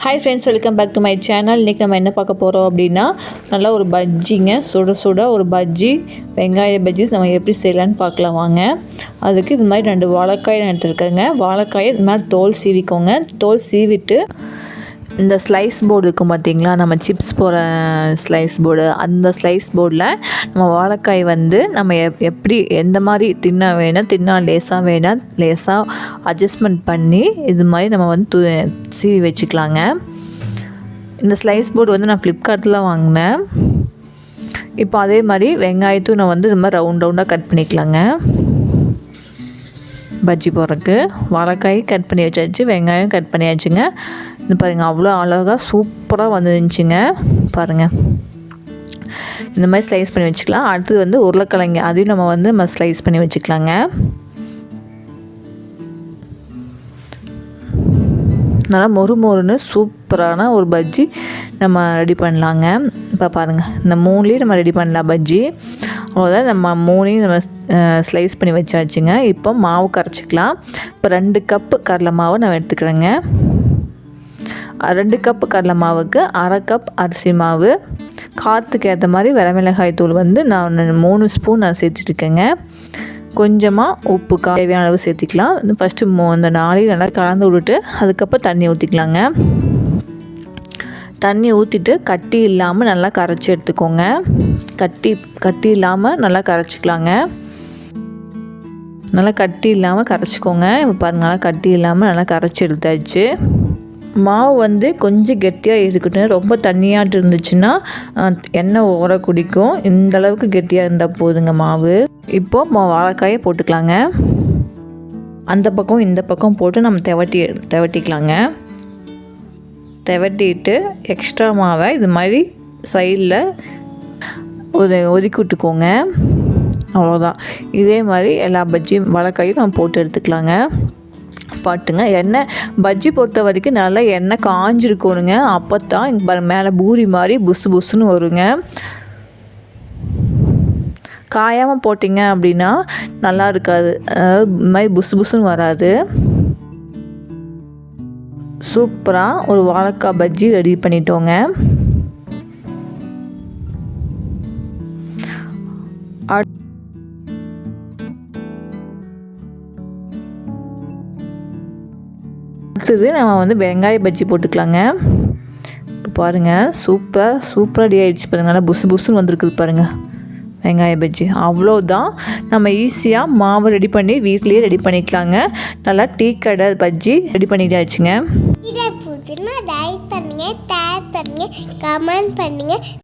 Hi friends, welcome back to my channel. இன்றைக்கி நம்ம என்ன பார்க்க போகிறோம் அப்படின்னா, நல்லா ஒரு பஜ்ஜிங்க, சுட சுட ஒரு பஜ்ஜி, வெங்காய பஜ்ஜி நம்ம எப்படி செய்யலான்னு பார்க்கலாம் வாங்க. அதுக்கு இது மாதிரி 2 வாழைக்காய் நான் எடுத்துருக்கேங்க. வாழைக்காயை இது மாதிரி தோல் சீவிக்கோங்க. தோல் சீவிட்டு இந்த ஸ்லைஸ் போர்டு இருக்கும் பார்த்திங்களா, நம்ம சிப்ஸ் போகிற ஸ்லைஸ் போர்டு, அந்த ஸ்லைஸ் போர்டில் நம்ம வாழைக்காய் வந்து நம்ம எப்படி எந்த மாதிரி தின்னா வேணும், தின்னா லேசாக வேணாம், லேசாக அட்ஜஸ்ட்மெண்ட் பண்ணி இது மாதிரி நம்ம வந்து சீவி வச்சுக்கலாங்க. இந்த ஸ்லைஸ் போர்டு வந்து நான் ஃப்ளிப்கார்ட்டில் வாங்கினேன். இப்போ அதே மாதிரி வெங்காயத்தையும் நான் வந்து இது மாதிரி ரவுண்டாக கட் பண்ணிக்கலாங்க. பஜ்ஜி போடுறதுக்கு வாழைக்காய் கட் பண்ணி வச்சாச்சு, வெங்காயம் கட் பண்ணியாச்சுங்க. இது பாருங்கள், அவ்வளோ அழகாக சூப்பராக வந்துருந்துச்சுங்க. பாருங்கள், இந்த மாதிரி ஸ்லைஸ் பண்ணி வச்சுக்கலாம். அடுத்தது வந்து உருளைக்கிழங்கு, அதையும் நம்ம ஸ்லைஸ் பண்ணி வச்சுக்கலாங்க. நல்லா மொறுன்னு சூப்பரான ஒரு பஜ்ஜி நம்ம ரெடி பண்ணலாங்க. இப்போ பாருங்கள், இந்த 3லேயும் நம்ம ரெடி பண்ணலாம் பஜ்ஜி. அவ்வளோதான், நம்ம 3யும் நம்ம ஸ்லைஸ் பண்ணி வச்சாச்சுங்க. இப்போ மாவு கரைச்சிக்கலாம். இப்போ 2 கப்பு கடலை மாவு நான் எடுத்துக்கிறேங்க. 2 கப்பு கடலை மாவுக்கு 1/2 கப் அரிசி மாவு. காரத்துக்கு ஏற்ற மாதிரி வரமிளகாய் தூள் வந்து நான் 3 ஸ்பூன் நான் சேர்த்துட்டுருக்கேங்க. கொஞ்சமாக உப்பு தேவையான அளவு சேர்த்திக்கலாம். ஃபஸ்ட்டு இந்த 4 நல்லா கலந்து விட்டுட்டு அதுக்கப்புறம் தண்ணி ஊற்றிக்கலாங்க. தண்ணி ஊற்றிட்டு கட்டி இல்லாமல் நல்லா கரைச்சி எடுத்துக்கோங்க. கட்டி இல்லாமல் நல்லா கரைச்சிக்கலாங்க. நல்லா கட்டி இல்லாமல் கரைச்சிக்கோங்க. இப்போ பாருங்கள், நல்லா கட்டி இல்லாமல் நல்லா கரைச்சி எடுத்தாச்சு. மாவு வந்து கொஞ்சம் கெட்டியாக இருக்கட்டும். ரொம்ப தண்ணியாட்டு இருந்துச்சுன்னா எண்ணெய் ஊற குடிக்கும். இந்த அளவுக்கு கெட்டியாக இருந்தால் போதுங்க மாவு. இப்போது வாழைக்காயை போட்டுக்கலாங்க. அந்த பக்கம் இந்த பக்கம் போட்டு நம்ம தெவட்டிக்கலாங்க. தெவட்டிட்டு எக்ஸ்ட்ரா மாவை இது மாதிரி சைடில் ஒதுக்கி விட்டுக்கோங்க. அவ்வளோதான். இதே மாதிரி எல்லா பஜ்ஜியும் வாழைக்காயும் நம்ம போட்டு எடுத்துக்கலாங்க. பாட்டுங்க, எண்ணெய் பஜ்ஜி பொறுத்த வரைக்கும் நல்லா எண்ணெய் காஞ்சிருக்கணுங்க. அப்போ தான் இங்கே மேலே பூரி மாதிரி புஸ்ஸுன்னு வருங்க. காயாமல் போட்டிங்க அப்படின்னா நல்லா இருக்காது. அதாவது இது மாதிரி புஸ்ஸுன்னு வராது. சூப்பராக ஒரு வாழைக்காய் பஜ்ஜி ரெடி பண்ணிட்டோங்க. அடுத்தது நம்ம வந்து வெங்காய பஜ்ஜி போட்டுக்கலாங்க. இப்போ பாருங்கள், சூப்பராக ரெடி ஆகிடுச்சு. பாருங்கள், நல்லா புஸ்ஸுன்னு வந்திருக்குது பாருங்கள் வெங்காய பஜ்ஜி. அவ்வளோதான், நம்ம ஈஸியாக மாவு ரெடி பண்ணி வீட்லேயே ரெடி பண்ணிக்கலாங்க. நல்லா டீ கடை பஜ்ஜி ரெடி பண்ணிட்டாச்சுங்க. லைக் பண்ணுங்க, ஷேர் பண்ணுங்க, கமெண்ட் பண்ணுங்க.